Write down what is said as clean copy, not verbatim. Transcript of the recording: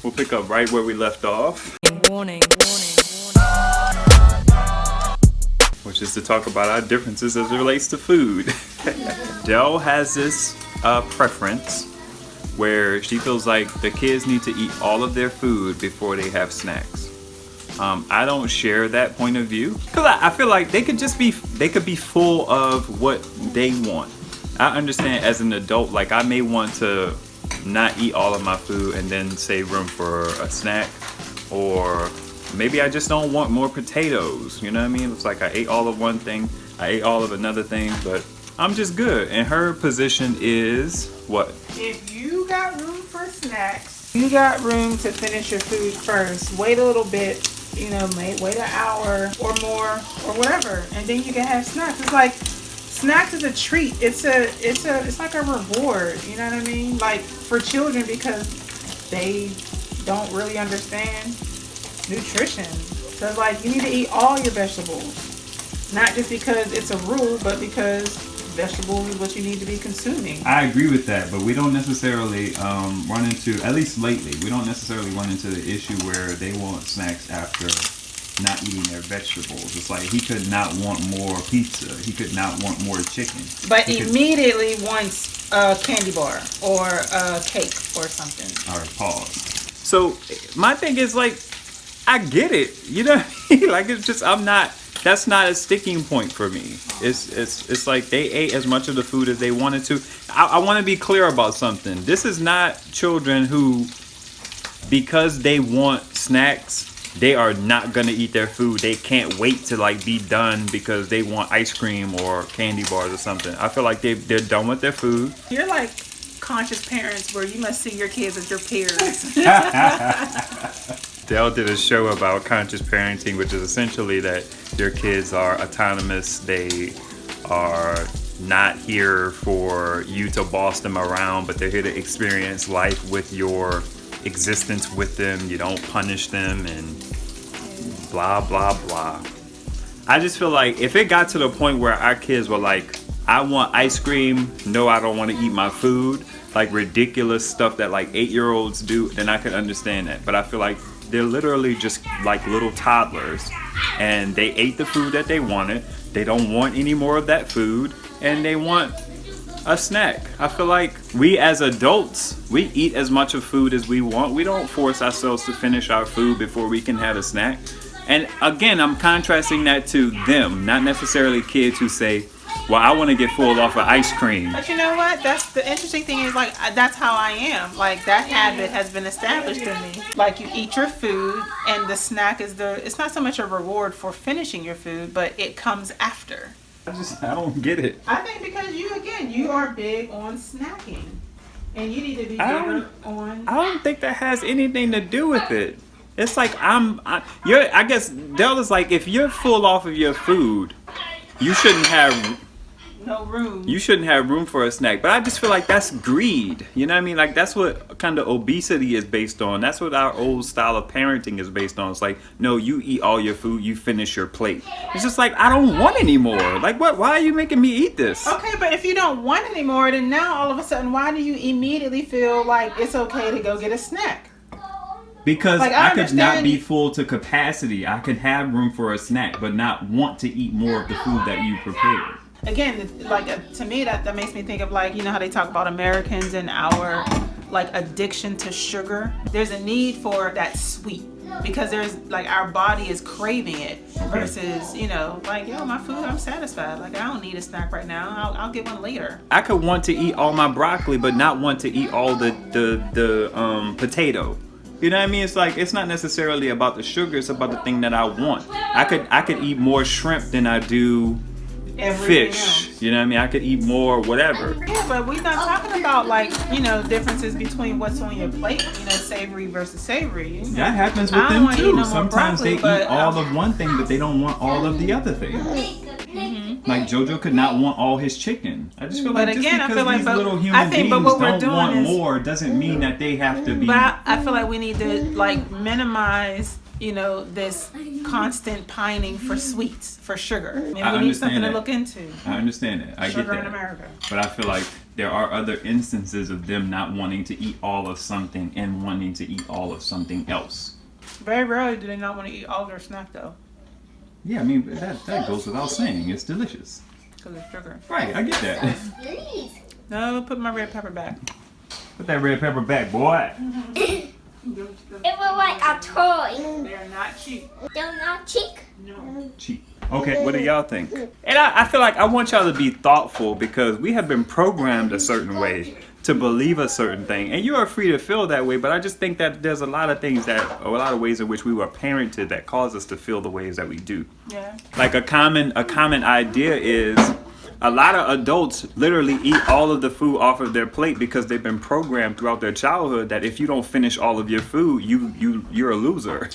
We'll pick up right where we left off. Warning. Which is to talk about our differences as it relates to food. Dell has this preference where she feels like the kids need to eat all of their food before they have snacks. I don't share that point of view because I feel like they could be full of what they want. I understand as an adult, like I may want to not eat all of my food and then save room for a snack, or maybe I just don't want more potatoes. You know what I mean? It's like I ate all of one thing, I ate all of another thing, but I'm just good. And her position is what? If you got room for snacks, you got room to finish your food first. Wait a little bit, wait an hour or more or whatever, and then you can have snacks. It's like snacks is a treat. It's like a reward. You know what I mean? Like for children, because they don't really understand nutrition. So like you need to eat all your vegetables, not just because it's a rule, but because vegetables is what you need to be consuming. I agree with that, but we don't necessarily run into, at least lately, we don't necessarily run into the issue where they want snacks after not eating their vegetables. It's like he could not want more pizza. He could not want more chicken. But he immediately wants a candy bar or a cake or something. All right, pause. So my thing is like, I get it. You know what I mean? Like it's just, that's not a sticking point for me. It's like they ate as much of the food as they wanted to. I want to be clear about something. This is not children who, because they want snacks, they are not gonna eat their food. They can't wait to like be done because they want ice cream or candy bars or something. I feel like they're done with their food. You're like conscious parents where you must see your kids as your peers. Dell did a show about conscious parenting, which is essentially that your kids are autonomous. They are not here for you to boss them around, but they're here to experience life with your existence with them. You don't punish them and blah, blah, blah. I just feel like if it got to the point where our kids were like, I want ice cream, no, I don't want to eat my food, like ridiculous stuff that like 8-year-olds do, then I could understand that. But I feel like they're literally just like little toddlers, and they ate the food that they wanted. They don't want any more of that food, and they want a snack. I feel like we as adults, we eat as much of food as we want. We don't force ourselves to finish our food before we can have a snack. And again, I'm contrasting that to them, not necessarily kids who say, well, I want to get full off of ice cream. But you know what? That's the interesting thing is like that's how I am. Like that habit has been established in me. Like you eat your food and the snack is it's not so much a reward for finishing your food, but it comes after. I don't get it. I think because you are big on snacking. And you need to be bigger on... I don't think that has anything to do with it. It's like I guess Dell is like, if you're full off of your food, you shouldn't have no room. You shouldn't have room for a snack. But I just feel like that's greed. You know what I mean? Like that's what kind of obesity is based on. That's what our old style of parenting is based on. It's like, no, you eat all your food, you finish your plate. It's just like, I don't want any more. Like what? Why are you making me eat this? Okay, but if you don't want any more, then now all of a sudden, why do you immediately feel like it's okay to go get a snack? Because like, I could not be full to capacity. I could have room for a snack, but not want to eat more of the food that you prepared. Again, like to me, that makes me think of like, you know how they talk about Americans and our like addiction to sugar. There's a need for that sweet because there's like our body is craving it versus, like, yo, my food, I'm satisfied. Like I don't need a snack right now. I'll get one later. I could want to eat all my broccoli, but not want to eat all the potato. You know what I mean? It's like, it's not necessarily about the sugar, it's about the thing that I want. I could eat more shrimp than I do everything fish else. You know what I mean? I could eat more whatever. Yeah, but we're not talking about like, differences between what's on your plate, savory versus savory. That happens with them too. Sometimes they eat all of one thing, but they don't want all of the other thing. Mm-hmm. Like JoJo could not want all his chicken. I just feel like just because these little human beings don't want more doesn't mean that they have to be. But I feel like we need to like minimize this constant pining for sweets, for sugar. Maybe we need something to look into. I understand it. I sugar get that. in America. But I feel like there are other instances of them not wanting to eat all of something and wanting to eat all of something else. Very rarely do they not want to eat all their snack though. Yeah, I mean, that goes without saying. It's delicious. Because of sugar. Right, I get that. No, put my red pepper back. Put that red pepper back, boy. It was like a toy. They're not cheap. They're not cheap. No. Cheap. Okay, what do y'all think? And I feel like I want y'all to be thoughtful because we have been programmed a certain way to believe a certain thing. And you are free to feel that way, but I just think that there's a lot of things a lot of ways in which we were parented that cause us to feel the ways that we do. Yeah. Like a common idea is a lot of adults literally eat all of the food off of their plate because they've been programmed throughout their childhood that if you don't finish all of your food, you're a loser.